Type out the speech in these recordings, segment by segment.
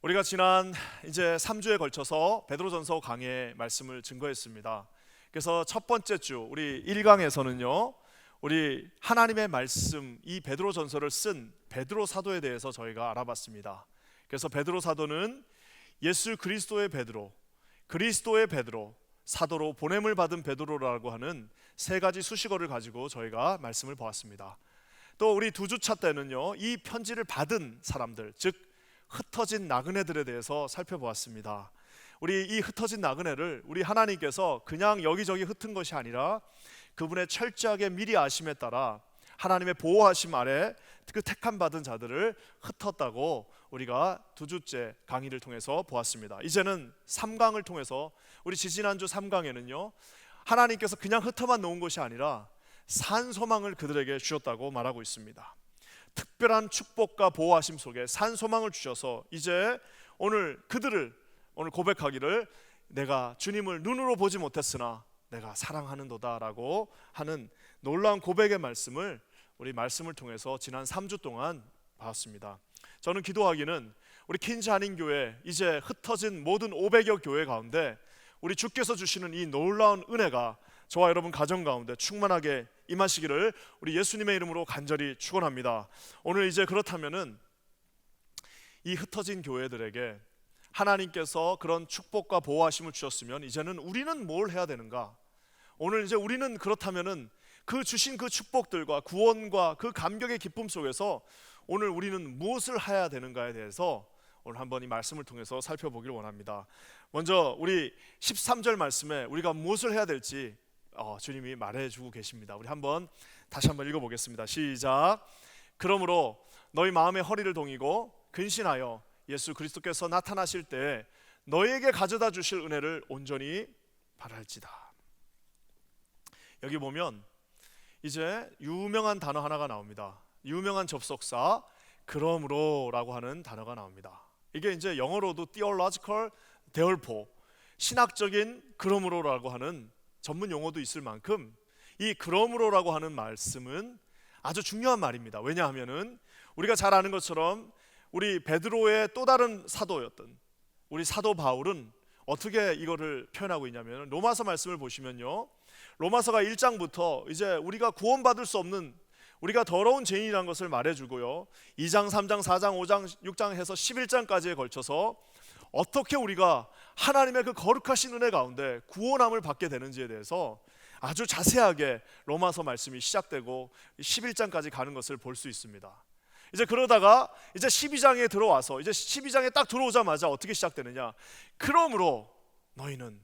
우리가 지난 이제 3주에 걸쳐서 베드로전서 강의 말씀을 증거했습니다. 그래서 첫 번째 주 우리 1강에서는요. 우리 하나님의 말씀 이 베드로전서를 쓴 베드로 사도에 대해서 저희가 알아봤습니다. 그래서 베드로 사도는 예수 그리스도의 베드로, 그리스도의 베드로, 사도로 보냄을 받은 베드로라고 하는 세 가지 수식어를 가지고 저희가 말씀을 보았습니다. 또 우리 두 주차 때는요. 이 편지를 받은 사람들, 즉 흩어진 나그네들에 대해서 살펴보았습니다. 우리 이 흩어진 나그네를 우리 하나님께서 그냥 여기저기 흩은 것이 아니라 그분의 철저하게 미리 아심에 따라 하나님의 보호하심 아래 그 택함 받은 자들을 흩었다고 우리가 두 주째 강의를 통해서 보았습니다. 이제는 3강을 통해서 우리 지지난주 3강에는요 하나님께서 그냥 흩어만 놓은 것이 아니라 산 소망을 그들에게 주셨다고 말하고 있습니다. 특별한 축복과 보호하심 속에 산 소망을 주셔서 이제 오늘 그들을 오늘 고백하기를 내가 주님을 눈으로 보지 못했으나 내가 사랑하는도다 라고 하는 놀라운 고백의 말씀을 우리 말씀을 통해서 지난 3주 동안 봤습니다. 저는 기도하기는 우리 킨즈 한인교회 이제 흩어진 모든 500여 교회 가운데 우리 주께서 주시는 이 놀라운 은혜가 저와 여러분 가정 가운데 충만하게 임하시기를 우리 예수님의 이름으로 간절히 축원합니다. 오늘 이제 그렇다면은 이 흩어진 교회들에게 하나님께서 그런 축복과 보호하심을 주셨으면 이제는 우리는 뭘 해야 되는가? 오늘 이제 우리는 그렇다면은 그 주신 그 축복들과 구원과 그 감격의 기쁨 속에서 오늘 우리는 무엇을 해야 되는가에 대해서 오늘 한번 이 말씀을 통해서 살펴보기를 원합니다. 먼저 우리 13절 말씀에 우리가 무엇을 해야 될지 주님이 말해주고 계십니다. 우리 다시 한번 읽어보겠습니다. 시작. 그러므로 너희 마음의 허리를 동이고 근신하여 예수 그리스도께서 나타나실 때 너희에게 가져다 주실 은혜를 온전히 바랄지다. 여기 보면 이제 유명한 단어 하나가 나옵니다. 유명한 접속사 그러므로 라고 하는 단어가 나옵니다. 이게 이제 영어로도 theological therefore 신학적인 그러므로라고 하는 전문 용어도 있을 만큼 이 그러므로라고 하는 말씀은 아주 중요한 말입니다. 왜냐하면은 우리가 잘 아는 것처럼 우리 베드로의 또 다른 사도였던 우리 사도 바울은 어떻게 이거를 표현하고 있냐면 로마서 말씀을 보시면요. 로마서가 1장부터 이제 우리가 구원받을 수 없는 우리가 더러운 죄인이라는 것을 말해주고요. 2장, 3장, 4장, 5장, 6장 해서 11장까지에 걸쳐서 어떻게 우리가 하나님의 그 거룩하신 은혜 가운데 구원함을 받게 되는지에 대해서 아주 자세하게 로마서 말씀이 시작되고 11장까지 가는 것을 볼 수 있습니다. 이제 그러다가 이제 12장에 들어와서 이제 12장에 딱 들어오자마자 어떻게 시작되느냐? 그러므로 너희는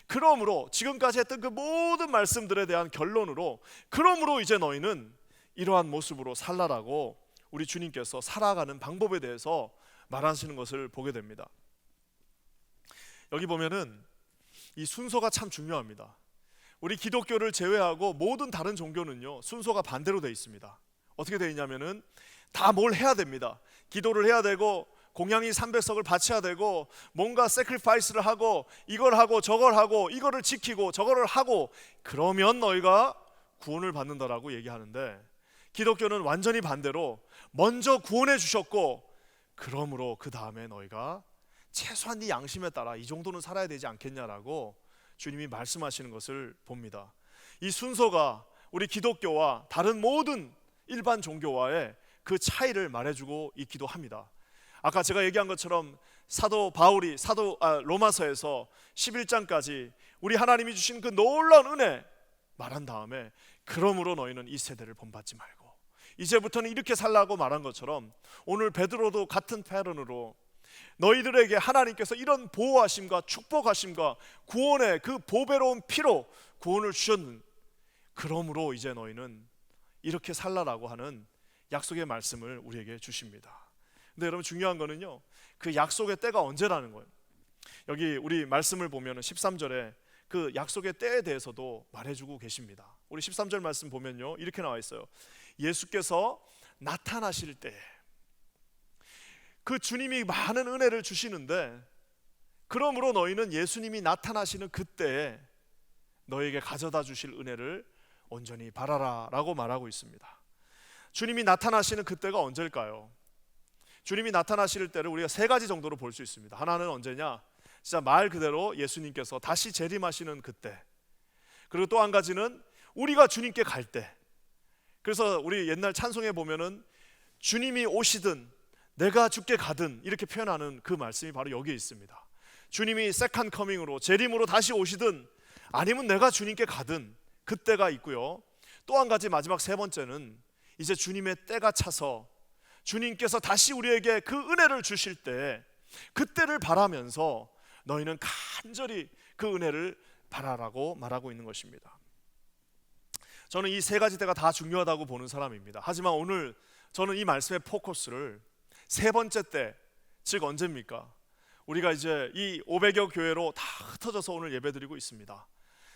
그러므로 지금까지 했던 그 모든 말씀들에 대한 결론으로 그러므로 이제 너희는 이러한 모습으로 살라라고 우리 주님께서 살아가는 방법에 대해서 말하시는 것을 보게 됩니다. 여기 보면은 이 순서가 참 중요합니다. 우리 기독교를 제외하고 모든 다른 종교는요 순서가 반대로 되어 있습니다. 어떻게 되어 있냐면은 다 뭘 해야 됩니다. 기도를 해야 되고 공양이 300석을 바쳐야 되고 뭔가 세크리파이스를 하고 이걸 하고 저걸 하고 이거를 지키고 저거를 하고 그러면 너희가 구원을 받는다라고 얘기하는데 기독교는 완전히 반대로 먼저 구원해 주셨고 그러므로 그 다음에 너희가 최소한 네 양심에 따라 이 정도는 살아야 되지 않겠냐라고 주님이 말씀하시는 것을 봅니다. 이 순서가 우리 기독교와 다른 모든 일반 종교와의 그 차이를 말해주고 있기도 합니다. 아까 제가 얘기한 것처럼 사도 바울이 로마서에서 11장까지 우리 하나님이 주신 그 놀라운 은혜 말한 다음에 그러므로 너희는 이 세대를 본받지 말고 이제부터는 이렇게 살라고 말한 것처럼 오늘 베드로도 같은 패턴으로 너희들에게 하나님께서 이런 보호하심과 축복하심과 구원의 그 보배로운 피로 구원을 주셨는 그러므로 이제 너희는 이렇게 살라라고 하는 약속의 말씀을 우리에게 주십니다. 근데 여러분 중요한 거는요 그 약속의 때가 언제라는 거예요. 여기 우리 말씀을 보면 13절에 그 약속의 때에 대해서도 말해주고 계십니다. 우리 13절 말씀 보면요 이렇게 나와 있어요. 예수께서 나타나실 때 그 주님이 많은 은혜를 주시는데 그러므로 너희는 예수님이 나타나시는 그때에 너에게 가져다 주실 은혜를 온전히 바라라 라고 말하고 있습니다. 주님이 나타나시는 그때가 언제일까요? 주님이 나타나실 때를 우리가 세 가지 정도로 볼 수 있습니다. 하나는 언제냐? 진짜 말 그대로 예수님께서 다시 재림하시는 그때. 그리고 또 한 가지는 우리가 주님께 갈 때. 그래서 우리 옛날 찬송에 보면은 주님이 오시든 내가 주께 가든 이렇게 표현하는 그 말씀이 바로 여기에 있습니다. 주님이 세컨 커밍으로 재림으로 다시 오시든 아니면 내가 주님께 가든 그때가 있고요. 또 한 가지 마지막 세 번째는 이제 주님의 때가 차서 주님께서 다시 우리에게 그 은혜를 주실 때 그때를 바라면서 너희는 간절히 그 은혜를 바라라고 말하고 있는 것입니다. 저는 이 세 가지 때가 다 중요하다고 보는 사람입니다. 하지만 오늘 저는 이 말씀의 포커스를 세 번째 때, 즉 언제입니까? 우리가 이제 이 500여 교회로 다 흩어져서 오늘 예배드리고 있습니다.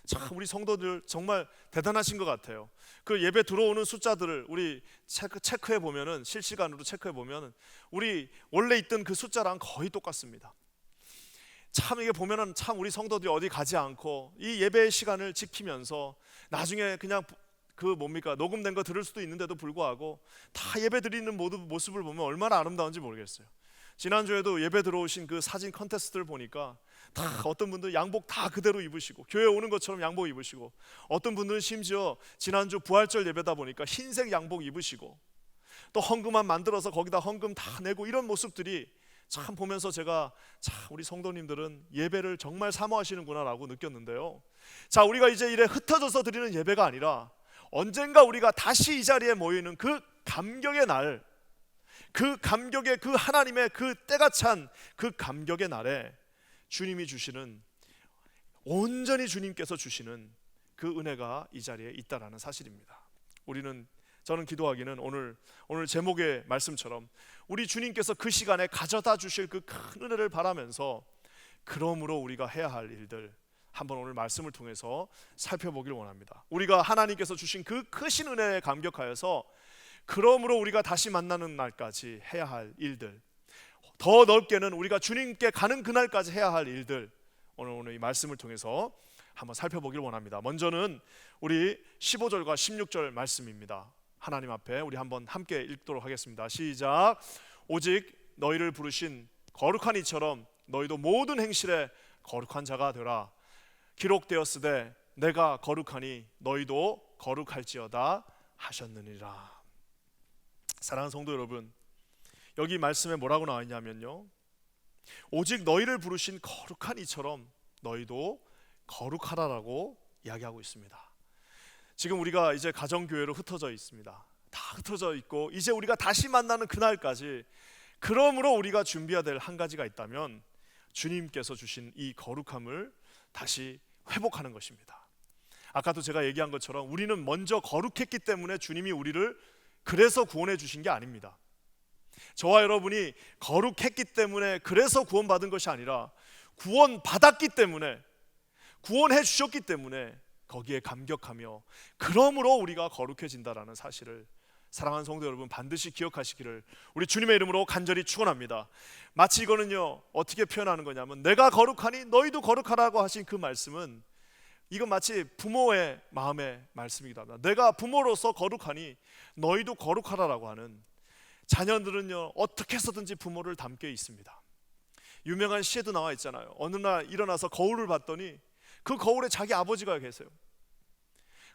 참 우리 성도들 정말 대단하신 것 같아요. 그 예배 들어오는 숫자들을 우리 체크해 보면은, 실시간으로 체크해 보면은 우리 원래 있던 그 숫자랑 거의 똑같습니다. 참 이게 보면은 참 우리 성도들이 어디 가지 않고 이 예배의 시간을 지키면서 나중에 그냥 녹음된 거 들을 수도 있는데도 불구하고 다 예배 드리는 모습을 보면 얼마나 아름다운지 모르겠어요. 지난주에도 예배 들어오신 그 사진 컨테스트를 보니까 다 어떤 분들 양복 다 그대로 입으시고 교회 오는 것처럼 양복 입으시고, 어떤 분들은 심지어 지난주 부활절 예배다 보니까 흰색 양복 입으시고 또 헌금함 만들어서 거기다 헌금 다 내고, 이런 모습들이 참 보면서 제가 참 우리 성도님들은 예배를 정말 사모하시는구나 라고 느꼈는데요. 자, 우리가 이제 이래 흩어져서 드리는 예배가 아니라 언젠가 우리가 다시 이 자리에 모이는 그 감격의 날, 그 감격의 그 하나님의 그 때가 찬 그 감격의 날에 주님이 주시는, 온전히 주님께서 주시는 그 은혜가 이 자리에 있다라는 사실입니다. 저는 기도하기는 오늘 제목의 말씀처럼 우리 주님께서 그 시간에 가져다 주실 그 큰 은혜를 바라면서, 그러므로 우리가 해야 할 일들 한번 오늘 말씀을 통해서 살펴보길 원합니다. 우리가 하나님께서 주신 그 크신 은혜에 감격하여서 그러므로 우리가 다시 만나는 날까지 해야 할 일들, 더 넓게는 우리가 주님께 가는 그날까지 해야 할 일들, 오늘 이 말씀을 통해서 한번 살펴보길 원합니다. 먼저는 우리 15절과 16절 말씀입니다. 하나님 앞에 우리 한번 함께 읽도록 하겠습니다. 시작. 오직 너희를 부르신 거룩한 이처럼 너희도 모든 행실에 거룩한 자가 되라. 기록되었으되 내가 거룩하니 너희도 거룩할지어다 하셨느니라. 사랑하는 성도 여러분, 여기 말씀에 뭐라고 나와 있냐면요, 오직 너희를 부르신 거룩한 이처럼 너희도 거룩하라라고 이야기하고 있습니다. 지금 우리가 이제 가정교회로 흩어져 있습니다. 다 흩어져 있고 이제 우리가 다시 만나는 그날까지, 그러므로 우리가 준비해야 될 한 가지가 있다면 주님께서 주신 이 거룩함을 다시 회복하는 것입니다. 아까도 제가 얘기한 것처럼 우리는 먼저 거룩했기 때문에 주님이 우리를 그래서 구원해 주신 게 아닙니다. 저와 여러분이 거룩했기 때문에 그래서 구원받은 것이 아니라 구원받았기 때문에, 구원해 주셨기 때문에 거기에 감격하며 그러므로 우리가 거룩해진다라는 사실을 사랑하는 성도 여러분 반드시 기억하시기를 우리 주님의 이름으로 간절히 축원합니다. 마치 이거는요, 어떻게 표현하는 거냐면, 내가 거룩하니 너희도 거룩하라고 하신 그 말씀은 이건 마치 부모의 마음의 말씀이기도 합니다. 내가 부모로서 거룩하니 너희도 거룩하라라고 하는, 자녀들은요 어떻게 해서든지 부모를 닮게 있습니다. 유명한 시에도 나와 있잖아요. 어느 날 일어나서 거울을 봤더니 그 거울에 자기 아버지가 계세요.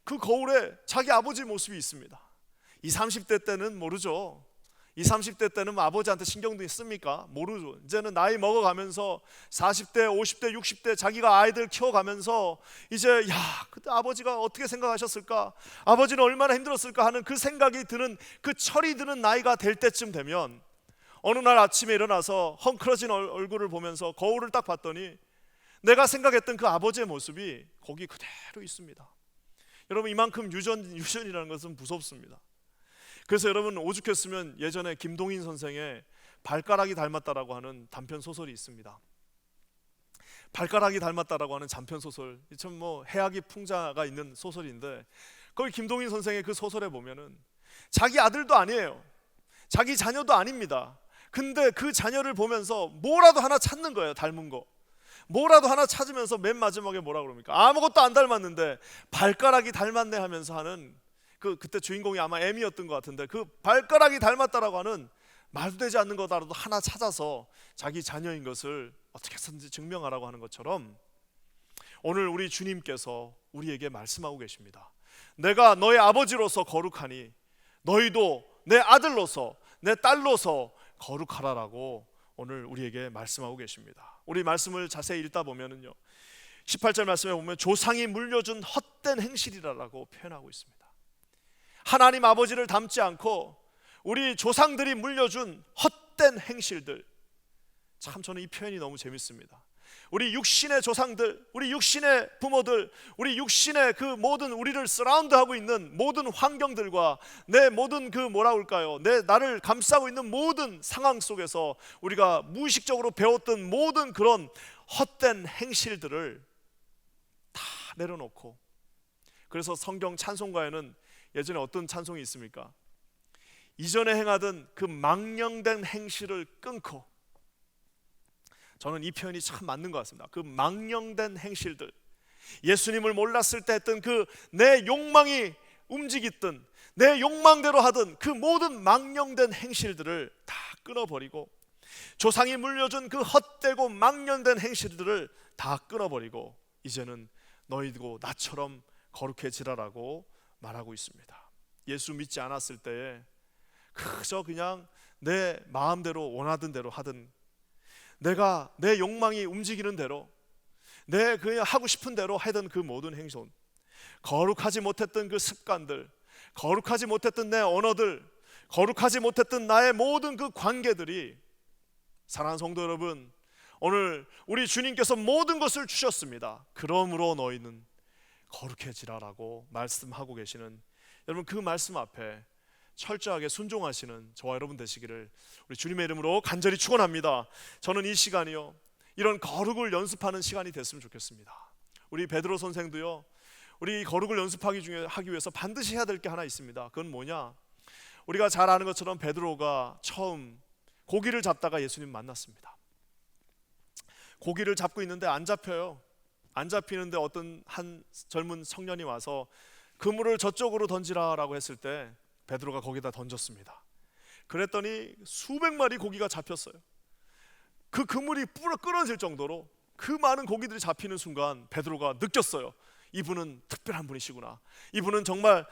그 거울에 자기 아버지 모습이 있습니다. 20, 30대 때는 모르죠. 20, 30대 때는 아버지한테 신경도 있습니까? 모르죠. 이제는 나이 먹어가면서 40대, 50대, 60대 자기가 아이들 키워가면서 이제 그때 아버지가 어떻게 생각하셨을까? 아버지는 얼마나 힘들었을까 하는 그 생각이 드는, 그 철이 드는 나이가 될 때쯤 되면 어느 날 아침에 일어나서 헝클어진 얼굴을 보면서 거울을 딱 봤더니 내가 생각했던 그 아버지의 모습이 거기 그대로 있습니다. 여러분, 이만큼 유전이라는 것은 무섭습니다. 그래서 여러분 오죽했으면 예전에 김동인 선생의 발가락이 닮았다라고 하는 단편 소설이 있습니다. 발가락이 닮았다라고 하는 단편 소설, 참 해악이 풍자가 있는 소설인데, 거기 김동인 선생의 그 소설에 보면은 자기 아들도 아니에요. 자기 자녀도 아닙니다. 근데 그 자녀를 보면서 뭐라도 하나 찾는 거예요. 닮은 거. 뭐라도 하나 찾으면서 맨 마지막에 뭐라 그럽니까? 아무것도 안 닮았는데 발가락이 닮았네 하면서 하는, 그때 주인공이 아마 M이었던 것 같은데, 그 발가락이 닮았다라고 하는 말도 되지 않는 거다라도 하나 찾아서 자기 자녀인 것을 어떻게 해서든지 증명하라고 하는 것처럼 오늘 우리 주님께서 우리에게 말씀하고 계십니다. 내가 너의 아버지로서 거룩하니 너희도 내 아들로서 내 딸로서 거룩하라라고 오늘 우리에게 말씀하고 계십니다. 우리 말씀을 자세히 읽다 보면은요, 18절 말씀에 보면 조상이 물려준 헛된 행실이라고 표현하고 있습니다. 하나님 아버지를 닮지 않고 우리 조상들이 물려준 헛된 행실들, 참 저는 이 표현이 너무 재밌습니다. 우리 육신의 조상들, 우리 육신의 부모들, 우리 육신의 그 모든 우리를 서라운드하고 있는 모든 환경들과 내 모든 그 뭐라 할까요, 나를 감싸고 있는 모든 상황 속에서 우리가 무의식적으로 배웠던 모든 그런 헛된 행실들을 다 내려놓고, 그래서 성경 찬송가에는 예전에 어떤 찬송이 있습니까? 이전에 행하던 그 망령된 행실을 끊고, 저는 이 표현이 참 맞는 것 같습니다. 그 망령된 행실들, 예수님을 몰랐을 때 했던 그 내 욕망이 움직이던 내 욕망대로 하던 그 모든 망령된 행실들을 다 끊어버리고, 조상이 물려준 그 헛되고 망령된 행실들을 다 끊어버리고 이제는 너희도 나처럼 거룩해지라라고 말하고 있습니다. 예수 믿지 않았을 때에 그저 그냥 내 마음대로 원하던 대로 하던, 내가 내 욕망이 움직이는 대로 내 그냥 하고 싶은 대로 하던 그 모든 행손, 거룩하지 못했던 그 습관들, 거룩하지 못했던 내 언어들, 거룩하지 못했던 나의 모든 그 관계들이, 사랑하는 성도 여러분, 오늘 우리 주님께서 모든 것을 주셨습니다. 그러므로 너희는 거룩해지라라고 말씀하고 계시는, 여러분 그 말씀 앞에 철저하게 순종하시는 저와 여러분 되시기를 우리 주님의 이름으로 간절히 축원합니다. 저는 이 시간이요, 이런 거룩을 연습하는 시간이 됐으면 좋겠습니다. 우리 베드로 선생도요, 우리 거룩을 연습하기 위해서 반드시 해야 될 게 하나 있습니다. 그건 뭐냐? 우리가 잘 아는 것처럼 베드로가 처음 고기를 잡다가 예수님 만났습니다. 고기를 잡고 있는데 안 잡혀요. 안 잡히는데 어떤 한 젊은 청년이 와서 그물을 저쪽으로 던지라라고 했을 때 베드로가 거기다 던졌습니다. 그랬더니 수백 마리 고기가 잡혔어요. 그 그물이 끊어질 정도로 그 많은 고기들이 잡히는 순간 베드로가 느꼈어요. 이분은 특별한 분이시구나. 이분은 정말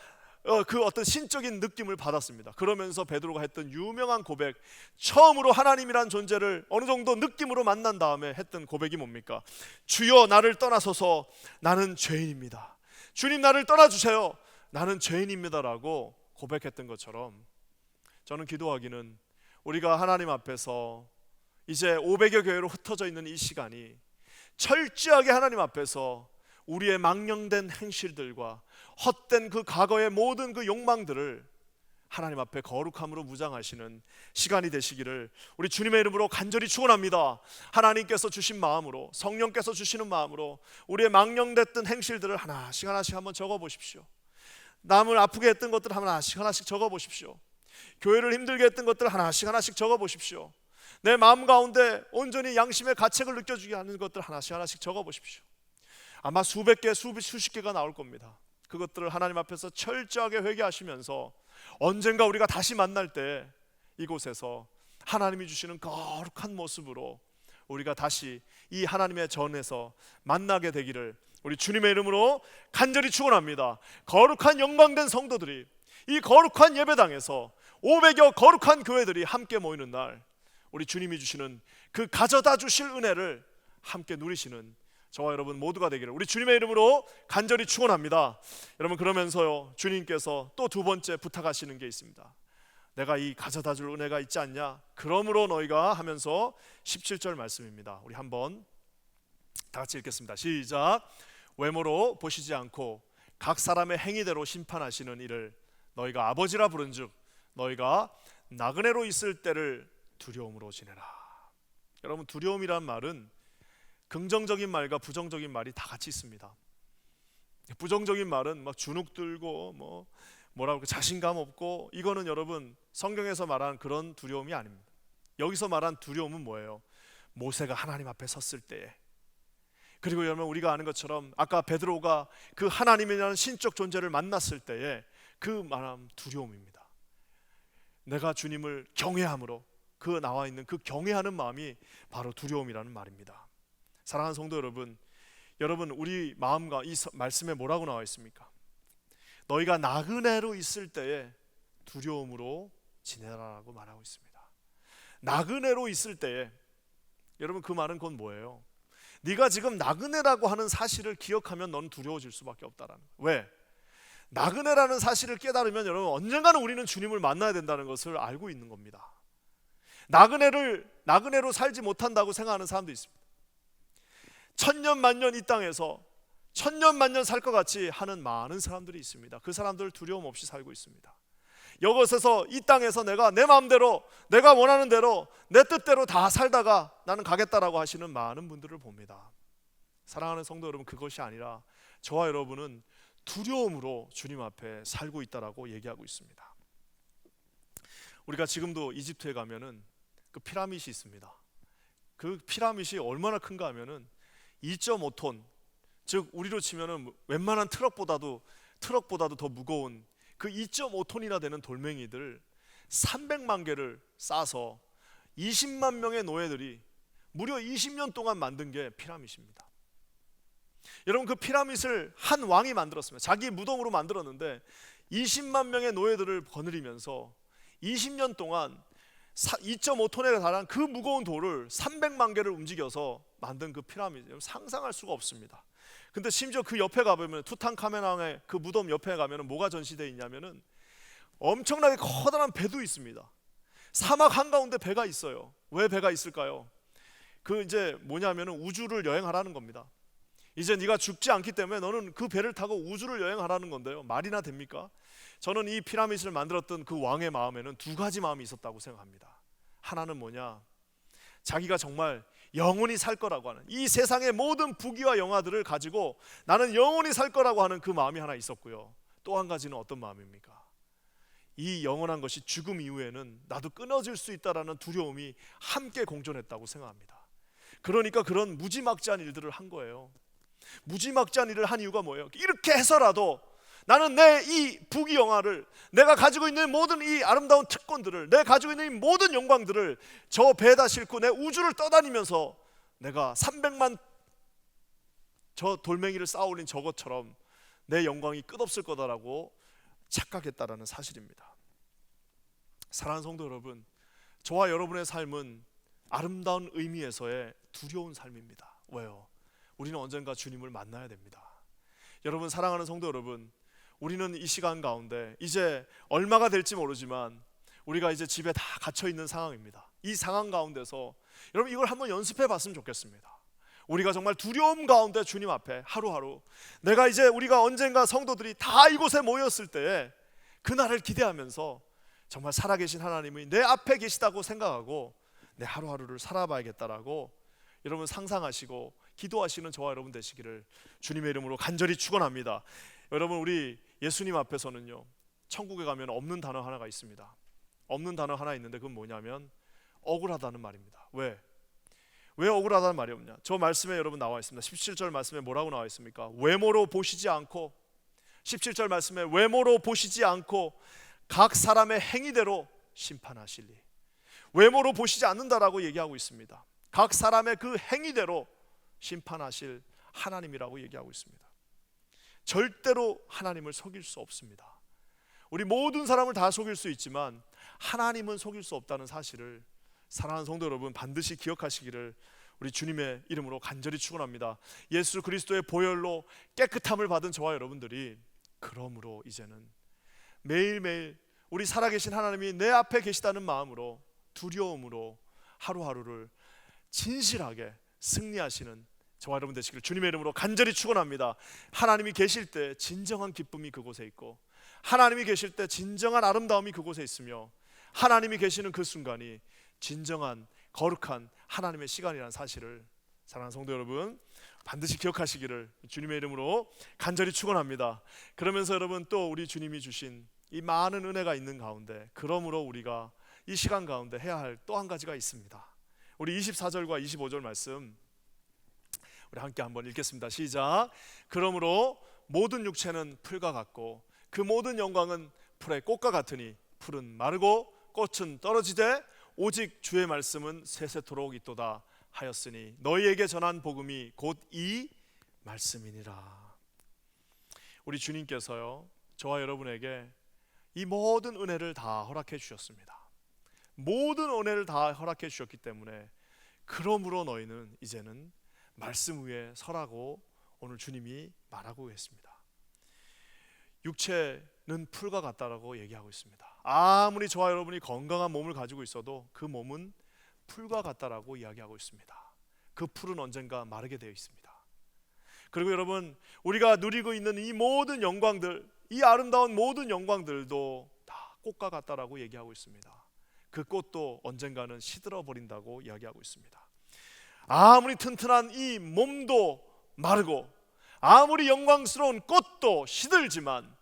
그 어떤 신적인 느낌을 받았습니다. 그러면서 베드로가 했던 유명한 고백, 처음으로 하나님이란 존재를 어느 정도 느낌으로 만난 다음에 했던 고백이 뭡니까? 주여 나를 떠나소서, 나는 죄인입니다. 주님 나를 떠나주세요, 나는 죄인입니다라고 고백했던 것처럼, 저는 기도하기는 우리가 하나님 앞에서 이제 500여 교회로 흩어져 있는 이 시간이 철저하게 하나님 앞에서 우리의 망령된 행실들과 헛된 그 과거의 모든 그 욕망들을 하나님 앞에 거룩함으로 무장하시는 시간이 되시기를 우리 주님의 이름으로 간절히 축원합니다. 하나님께서 주신 마음으로, 성령께서 주시는 마음으로 우리의 망령됐던 행실들을 하나씩 하나씩 한번 적어보십시오. 남을 아프게 했던 것들 하나씩 하나씩 적어보십시오. 교회를 힘들게 했던 것들 하나씩 하나씩 적어보십시오. 내 마음 가운데 온전히 양심의 가책을 느껴주게 하는 것들 하나씩 하나씩 적어보십시오. 아마 수백 개, 수십 개가 나올 겁니다. 그것들을 하나님 앞에서 철저하게 회개하시면서 언젠가 우리가 다시 만날 때 이곳에서 하나님이 주시는 거룩한 모습으로 우리가 다시 이 하나님의 전에서 만나게 되기를 우리 주님의 이름으로 간절히 축원합니다. 거룩한 영광된 성도들이 이 거룩한 예배당에서 500여 거룩한 교회들이 함께 모이는 날, 우리 주님이 주시는 그 가져다 주실 은혜를 함께 누리시는 저와 여러분 모두가 되기를 우리 주님의 이름으로 간절히 축원합니다. 여러분, 그러면서요, 주님께서 또 두 번째 부탁하시는 게 있습니다. 내가 이 가져다 줄 은혜가 있지 않냐? 그러므로 너희가 하면서 17절 말씀입니다. 우리 한번 다 같이 읽겠습니다. 시작. 외모로 보시지 않고 각 사람의 행위대로 심판하시는 이를 너희가 아버지라 부른즉 너희가 나그네로 있을 때를 두려움으로 지내라. 여러분, 두려움이란 말은 긍정적인 말과 부정적인 말이 다 같이 있습니다. 부정적인 말은 막 주눅 들고 뭐라고 자신감 없고, 이거는 여러분 성경에서 말하는 그런 두려움이 아닙니다. 여기서 말한 두려움은 뭐예요? 모세가 하나님 앞에 섰을 때에, 그리고 여러분 우리가 아는 것처럼 아까 베드로가 그 하나님이라는 신적 존재를 만났을 때에 그 말한 두려움입니다. 내가 주님을 경외함으로 그 나와 있는 그 경외하는 마음이 바로 두려움이라는 말입니다. 사랑하는 성도 여러분, 우리 마음과 이 말씀에 뭐라고 나와 있습니까? 너희가 나그네로 있을 때에 두려움으로 지내라라고 말하고 있습니다. 나그네로 있을 때에, 여러분 그 말은 그건 뭐예요? 네가 지금 나그네라고 하는 사실을 기억하면 넌 두려워질 수밖에 없다라는 거예요. 왜? 나그네라는 사실을 깨달으면 여러분 언젠가는 우리는 주님을 만나야 된다는 것을 알고 있는 겁니다. 나그네로 살지 못한다고 생각하는 사람도 있습니다. 천년 만년 이 땅에서 천년 만년 살 것 같이 하는 많은 사람들이 있습니다. 그 사람들 두려움 없이 살고 있습니다. 이곳에서 이 땅에서 내가 내 마음대로 내가 원하는 대로 내 뜻대로 다 살다가 나는 가겠다라고 하시는 많은 분들을 봅니다. 사랑하는 성도 여러분, 그것이 아니라 저와 여러분은 두려움으로 주님 앞에 살고 있다라고 얘기하고 있습니다. 우리가 지금도 이집트에 가면은 그 피라밋이 있습니다. 그 피라밋이 얼마나 큰가 하면은 2.5톤, 즉 우리로 치면은 웬만한 트럭보다도 더 무거운 그 2.5톤이나 되는 돌멩이들 300만 개를 싸서 20만 명의 노예들이 무려 20년 동안 만든 게 피라밋입니다. 여러분 그 피라밋을 한 왕이 만들었습니다. 자기 무덤으로 만들었는데 20만 명의 노예들을 거느리면서 20년 동안 2.5톤에 달한 그 무거운 돌을 300만 개를 움직여서 만든 그 피라밋, 상상할 수가 없습니다. 근데 심지어 그 옆에 가보면 투탕카멘왕의 그 무덤 옆에 가면 뭐가 전시되어 있냐면은 엄청나게 커다란 배도 있습니다. 사막 한가운데 배가 있어요. 왜 배가 있을까요? 그 이제 뭐냐면은 우주를 여행하라는 겁니다. 이제 네가 죽지 않기 때문에 너는 그 배를 타고 우주를 여행하라는 건데요. 말이나 됩니까? 저는 이 피라밋을 만들었던 그 왕의 마음에는 두 가지 마음이 있었다고 생각합니다. 하나는 뭐냐? 자기가 정말 영원히 살 거라고 하는, 이 세상의 모든 부귀와 영화들을 가지고 나는 영원히 살 거라고 하는 그 마음이 하나 있었고요. 또 한 가지는 어떤 마음입니까? 이 영원한 것이 죽음 이후에는 나도 끊어질 수 있다라는 두려움이 함께 공존했다고 생각합니다. 그러니까 그런 무지막지한 일들을 한 거예요. 무지막지한 일을 한 이유가 뭐예요? 이렇게 해서라도 나는 내 이 부귀영화를, 내가 가지고 있는 모든 이 아름다운 특권들을, 내가 가지고 있는 이 모든 영광들을 저 배에다 싣고 내 우주를 떠다니면서 내가 300만 저 돌멩이를 쌓아올린 저것처럼 내 영광이 끝없을 거다라고 착각했다라는 사실입니다. 사랑하는 성도 여러분, 저와 여러분의 삶은 아름다운 의미에서의 두려운 삶입니다. 왜요? 우리는 언젠가 주님을 만나야 됩니다. 여러분, 사랑하는 성도 여러분, 우리는 이 시간 가운데 이제 얼마가 될지 모르지만 우리가 이제 집에 다 갇혀 있는 상황입니다. 이 상황 가운데서 여러분 이걸 한번 연습해 봤으면 좋겠습니다. 우리가 정말 두려움 가운데 주님 앞에 하루하루, 내가 이제 우리가 언젠가 성도들이 다 이곳에 모였을 때에 그날을 기대하면서 정말 살아계신 하나님이 내 앞에 계시다고 생각하고 내 하루하루를 살아봐야겠다라고 여러분 상상하시고 기도하시는 저와 여러분 되시기를 주님의 이름으로 간절히 축원합니다. 여러분, 우리 예수님 앞에서는요, 천국에 가면 없는 단어 하나가 있습니다. 없는 단어 하나 있는데 그건 뭐냐면 억울하다는 말입니다. 왜 억울하다는 말이 없냐? 저 말씀에 여러분 나와 있습니다. 17절 말씀에 뭐라고 나와 있습니까? 외모로 보시지 않고, 17절 말씀에 외모로 보시지 않고 각 사람의 행위대로 심판하시리. 외모로 보시지 않는다라고 얘기하고 있습니다. 각 사람의 그 행위대로 심판하실 하나님이라고 얘기하고 있습니다. 절대로 하나님을 속일 수 없습니다. 우리 모든 사람을 다 속일 수 있지만 하나님은 속일 수 없다는 사실을 사랑하는 성도 여러분 반드시 기억하시기를 우리 주님의 이름으로 간절히 축원합니다. 예수 그리스도의 보혈로 깨끗함을 받은 저와 여러분들이 그러므로 이제는 매일매일 우리 살아계신 하나님이 내 앞에 계시다는 마음으로, 두려움으로 하루하루를 진실하게 승리하시는 저와 여러분 되시기를 주님의 이름으로 간절히 축원합니다. 하나님이 계실 때 진정한 기쁨이 그곳에 있고, 하나님이 계실 때 진정한 아름다움이 그곳에 있으며, 하나님이 계시는 그 순간이 진정한 거룩한 하나님의 시간이라는 사실을 사랑하는 성도 여러분 반드시 기억하시기를 주님의 이름으로 간절히 축원합니다. 그러면서 여러분 또 우리 주님이 주신 이 많은 은혜가 있는 가운데, 그러므로 우리가 이 시간 가운데 해야 할 또 한 가지가 있습니다. 우리 24절과 25절 말씀 우리 함께 한번 읽겠습니다. 시작. 그러므로 모든 육체는 풀과 같고 그 모든 영광은 풀의 꽃과 같으니 풀은 마르고 꽃은 떨어지되 오직 주의 말씀은 세세토록 있도다 하였으니 너희에게 전한 복음이 곧 이 말씀이니라. 우리 주님께서요, 저와 여러분에게 이 모든 은혜를 다 허락해 주셨습니다. 모든 은혜를 다 허락해 주셨기 때문에 그러므로 너희는 이제는 말씀 위에 서라고 오늘 주님이 말하고 있습니다. 육체는 풀과 같다라고 얘기하고 있습니다. 아무리 저와 여러분이 건강한 몸을 가지고 있어도 그 몸은 풀과 같다라고 이야기하고 있습니다. 그 풀은 언젠가 마르게 되어 있습니다. 그리고 여러분, 우리가 누리고 있는 이 모든 영광들, 이 아름다운 모든 영광들도 다 꽃과 같다라고 얘기하고 있습니다. 그 꽃도 언젠가는 시들어 버린다고 이야기하고 있습니다. 아무리 튼튼한 이 몸도 마르고 아무리 영광스러운 꽃도 시들지만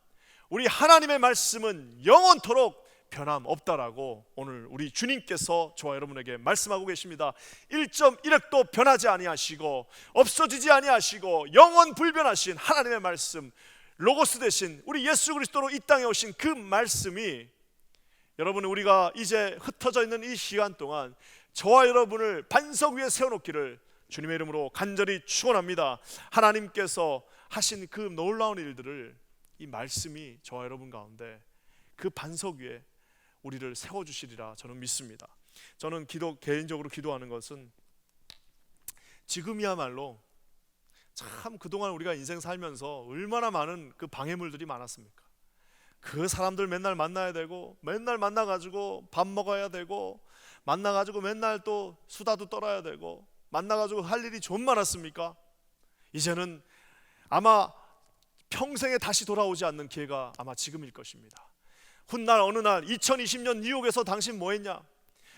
우리 하나님의 말씀은 영원토록 변함없다라고 오늘 우리 주님께서 저와 여러분에게 말씀하고 계십니다. 1.1획도 변하지 아니하시고 없어지지 아니하시고 영원 불변하신 하나님의 말씀, 로고스 되신 우리 예수 그리스도로 이 땅에 오신 그 말씀이 여러분, 우리가 이제 흩어져 있는 이 시간 동안 저와 여러분을 반석 위에 세워놓기를 주님의 이름으로 간절히 축원합니다. 하나님께서 하신 그 놀라운 일들을 이 말씀이 저와 여러분 가운데 그 반석 위에 우리를 세워주시리라 저는 믿습니다. 저는 개인적으로 기도하는 것은 지금이야말로 참 그동안 우리가 인생 살면서 얼마나 많은 그 방해물들이 많았습니까? 그 사람들 맨날 만나야 되고 맨날 만나가지고 밥 먹어야 되고 만나가지고 맨날 또 수다도 떨어야 되고 만나가지고 할 일이 좀 많았습니까? 이제는 아마 평생에 다시 돌아오지 않는 기회가 아마 지금일 것입니다. 훗날 어느 날 2020년 뉴욕에서 당신 뭐 했냐?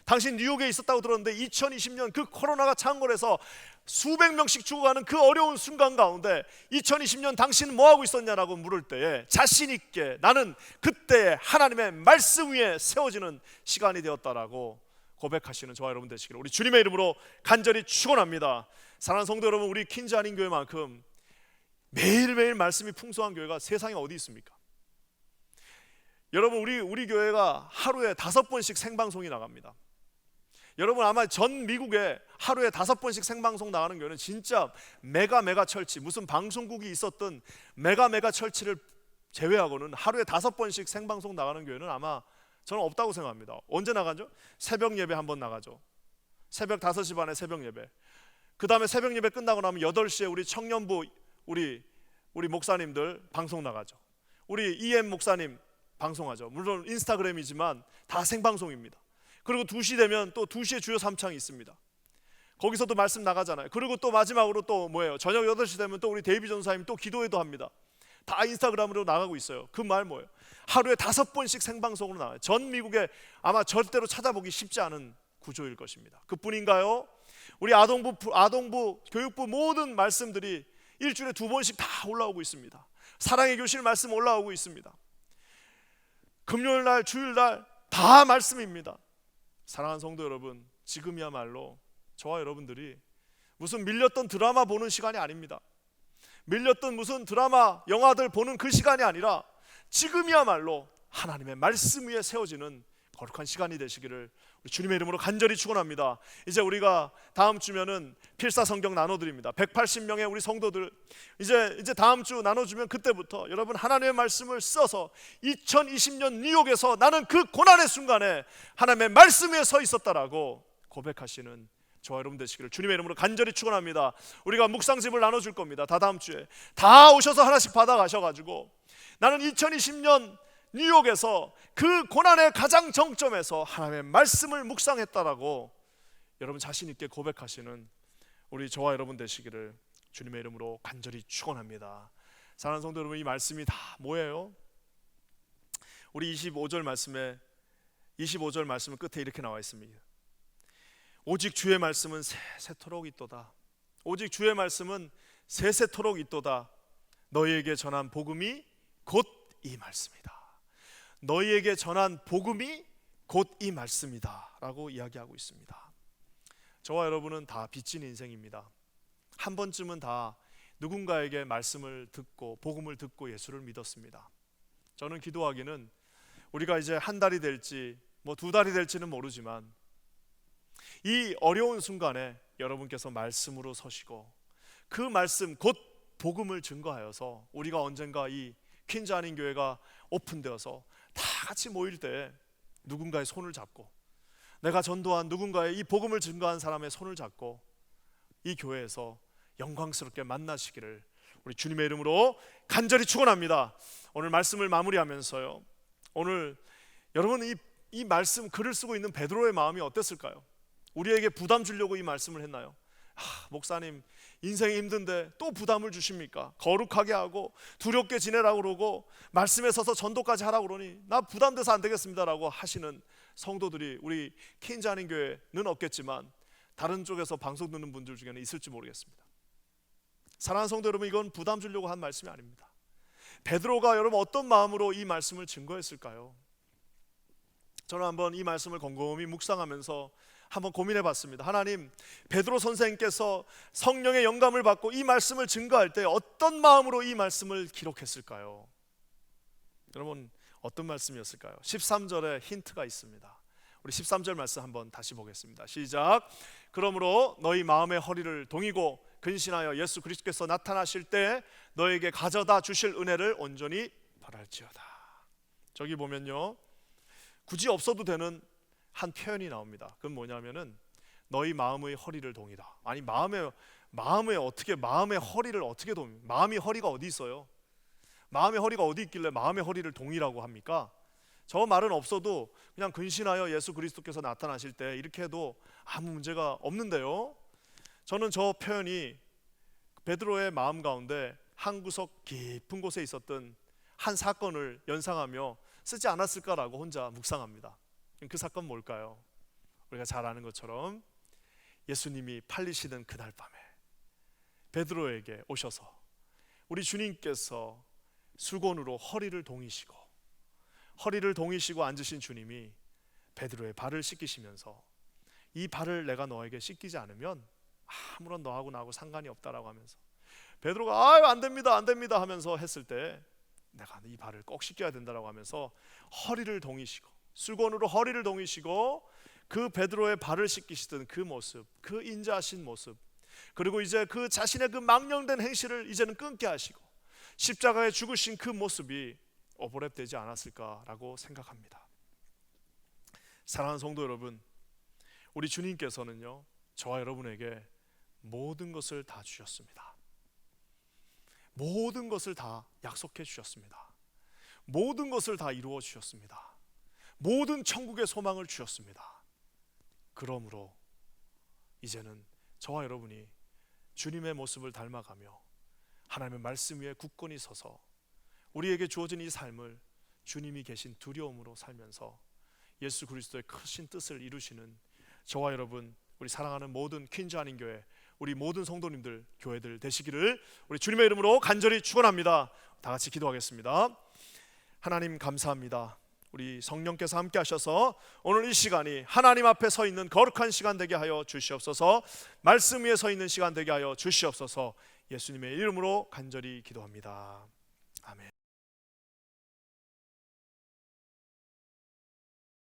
당신 뉴욕에 있었다고 들었는데 2020년 그 코로나가 창궐해서 수백 명씩 죽어가는 그 어려운 순간 가운데 2020년 당신은 뭐하고 있었냐라고 물을 때에 자신 있게 나는 그때 하나님의 말씀 위에 세워지는 시간이 되었다라고 고백하시는 저와 여러분 되시기를 우리 주님의 이름으로 간절히 축원합니다. 사랑하는 성도 여러분, 우리 퀸즈 한인 교회만큼 매일매일 말씀이 풍성한 교회가 세상에 어디 있습니까? 여러분, 우리 교회가 하루에 5번씩 생방송이 나갑니다. 여러분, 아마 전 미국에 하루에 5번씩 생방송 나가는 교회는 진짜 메가 철치, 무슨 방송국이 있었던 메가 철치를 제외하고는 하루에 5번씩 생방송 나가는 교회는 아마 저는 없다고 생각합니다. 언제 나가죠? 새벽 예배 한번 나가죠. 새벽 5시 반에 새벽 예배. 그 다음에 새벽 예배 끝나고 나면 8시에 우리 청년부 우리 목사님들 방송 나가죠. 우리 EM 목사님 방송하죠. 물론 인스타그램이지만 다 생방송입니다. 그리고 2시 되면 또 2시에 주요 3창이 있습니다. 거기서도 말씀 나가잖아요. 그리고 또 마지막으로 또 뭐예요? 저녁 8시 되면 또 우리 데이비 전사님 또 기도회도 합니다. 다 인스타그램으로 나가고 있어요. 그 말 뭐예요? 하루에 5번씩 생방송으로 나와요. 전 미국에 아마 절대로 찾아보기 쉽지 않은 구조일 것입니다. 그뿐인가요? 우리 아동부 교육부 모든 말씀들이 일주일에 2번씩 다 올라오고 있습니다. 사랑의 교실 말씀 올라오고 있습니다. 금요일날 주일날 다 말씀입니다. 사랑하는 성도 여러분, 지금이야말로 저와 여러분들이 무슨 밀렸던 드라마 보는 시간이 아닙니다. 밀렸던 무슨 드라마 영화들 보는 그 시간이 아니라 지금이야말로 하나님의 말씀 위에 세워지는 거룩한 시간이 되시기를 우리 주님의 이름으로 간절히 축원합니다. 이제 우리가 다음 주면은 필사 성경 나눠드립니다. 180명의 우리 성도들 이제 다음 주 나눠주면 그때부터 여러분 하나님의 말씀을 써서 2020년 뉴욕에서 나는 그 고난의 순간에 하나님의 말씀 위에 서 있었다라고 고백하시는 저와 여러분 되시기를 주님의 이름으로 간절히 축원합니다. 우리가 묵상집을 나눠줄 겁니다. 다음 주에 다 오셔서 하나씩 받아가셔가지고 나는 2020년 뉴욕에서 그 고난의 가장 정점에서 하나님의 말씀을 묵상했다라고 여러분 자신 있게 고백하시는 우리 저와 여러분 되시기를 주님의 이름으로 간절히 축원합니다. 사랑하는 성도 여러분, 이 말씀이 다 뭐예요? 우리 25절 말씀은 끝에 이렇게 나와 있습니다. 오직 주의 말씀은 세세토록 있도다. 오직 주의 말씀은 세세토록 있도다. 너희에게 전한 복음이 곧 이 말씀이다. 너희에게 전한 복음이 곧 이 말씀이다 라고 이야기하고 있습니다. 저와 여러분은 다 빚진 인생입니다. 한 번쯤은 다 누군가에게 말씀을 듣고 복음을 듣고 예수를 믿었습니다. 저는 기도하기는 우리가 이제 한 달이 될지 뭐 2달이 될지는 모르지만 이 어려운 순간에 여러분께서 말씀으로 서시고 그 말씀 곧 복음을 증거하여서 우리가 언젠가 이 퀸즈 한인 교회가 오픈되어서 다 같이 모일 때 누군가의 손을 잡고, 내가 전도한 누군가의 이 복음을 증거한 사람의 손을 잡고 이 교회에서 영광스럽게 만나시기를 우리 주님의 이름으로 간절히 축원합니다. 오늘 말씀을 마무리하면서요, 오늘 여러분 이 말씀 글을 쓰고 있는 베드로의 마음이 어땠을까요? 우리에게 부담 주려고 이 말씀을 했나요? 목사님 인생이 힘든데 또 부담을 주십니까? 거룩하게 하고 두렵게 지내라고 그러고 말씀에 서서 전도까지 하라고 그러니 나 부담돼서 안 되겠습니다라고 하시는 성도들이 우리 퀸즈 한인 교회는 없겠지만 다른 쪽에서 방송 듣는 분들 중에는 있을지 모르겠습니다. 사랑하는 성도 여러분, 이건 부담 주려고 한 말씀이 아닙니다. 베드로가 여러분 어떤 마음으로 이 말씀을 증거했을까요? 저는 한번 이 말씀을 곰곰이 묵상하면서 한번 고민해 봤습니다. 하나님, 베드로 선생님께서 성령의 영감을 받고 이 말씀을 증거할 때 어떤 마음으로 이 말씀을 기록했을까요? 여러분 어떤 말씀이었을까요? 13절에 힌트가 있습니다. 우리 13절 말씀 한번 다시 보겠습니다. 시작. 그러므로 너희 마음의 허리를 동이고 근신하여 예수 그리스도께서 나타나실 때 너에게 가져다 주실 은혜를 온전히 바랄지어다. 저기 보면요, 굳이 없어도 되는 한 표현이 나옵니다. 그건 뭐냐면은 너희 마음의 허리를 동이다. 아니 마음의 허리를 어떻게 동이? 마음이 허리가 어디 있어요? 마음의 허리가 어디 있길래 마음의 허리를 동이라고 합니까? 저 말은 없어도 그냥 근신하여 예수 그리스도께서 나타나실 때 이렇게 해도 아무 문제가 없는데요. 저는 저 표현이 베드로의 마음 가운데 한 구석 깊은 곳에 있었던 한 사건을 연상하며 쓰지 않았을까라고 혼자 묵상합니다. 그 사건 뭘까요? 우리가 잘 아는 것처럼 예수님이 팔리시던 그날 밤에 베드로에게 오셔서 우리 주님께서 수건으로 허리를 동이시고 앉으신 주님이 베드로의 발을 씻기시면서 이 발을 내가 너에게 씻기지 않으면 아무런 너하고 나하고 상관이 없다라고 하면서 베드로가 아유 안 됩니다 하면서 했을 때 내가 이 발을 꼭 씻겨야 된다라고 하면서 허리를 동이시고 수건으로 허리를 동이시고 그 베드로의 발을 씻기시던 그 모습, 그 인자하신 모습, 그리고 이제 그 자신의 그 망령된 행실을 이제는 끊게 하시고 십자가에 죽으신 그 모습이 오버랩되지 않았을까라고 생각합니다. 사랑하는 성도 여러분, 우리 주님께서는요 저와 여러분에게 모든 것을 다 주셨습니다. 모든 것을 다 약속해 주셨습니다. 모든 것을 다 이루어 주셨습니다. 모든 천국의 소망을 주셨습니다. 그러므로 이제는 저와 여러분이 주님의 모습을 닮아가며 하나님의 말씀 위에 굳건히 서서 우리에게 주어진 이 삶을 주님이 계신 두려움으로 살면서 예수 그리스도의 크신 뜻을 이루시는 저와 여러분, 우리 사랑하는 모든 퀸즈 한인 교회, 우리 모든 성도님들, 교회들 되시기를 우리 주님의 이름으로 간절히 축원합니다. 다 같이 기도하겠습니다. 하나님 감사합니다. 우리 성령께서 함께 하셔서 오늘 이 시간이 하나님 앞에 서 있는 거룩한 시간 되게 하여 주시옵소서. 말씀 위에 서 있는 시간 되게 하여 주시옵소서. 예수님의 이름으로 간절히 기도합니다. 아멘.